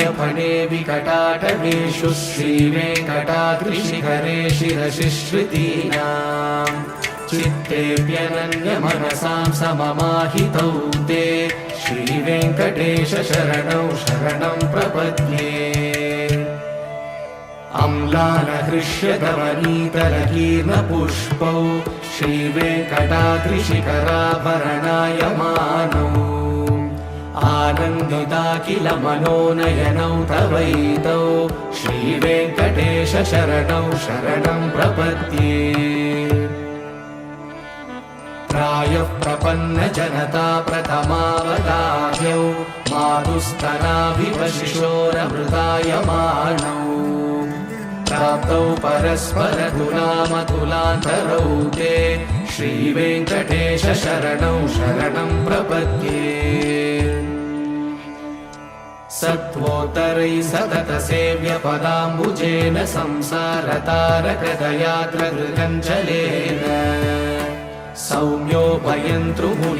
कारुण्यफणे विकटाटवेषु श्रीवेङ्कटाद्रिशिखरे शिरसि श्रुतीनाम् चित्तेऽप्यनन्यमनसां सममाहितौ ते श्रीवेङ्कटेश शरणौ शरणं प्रपद्ये अम्लानहृष्यतवनीतलकीर्णपुष्पौ श्रीवेङ्कटाद्रिशिखराभरणायमानौ आनन्दिताखिल मनोनयनौ तवैतौ श्रीवेङ्कटेश शरणौ शरणं प्रपद्ये प्रायः प्रपन्नजनता प्रथमावतार्यौ मातुस्तनाभिव शिशोरमृतायमानौ प्राप्तौ परस्परतुलामतुलान्तरौ ते श्रीवेङ्कटेश शरणौ शरणं प्रपद्ये सत्त्वोत्तरैः सततसेव्यपदाम्बुजेन संसारतारकदयाग्रगृगञ्जलेन सौम्योपयन्तृमुनि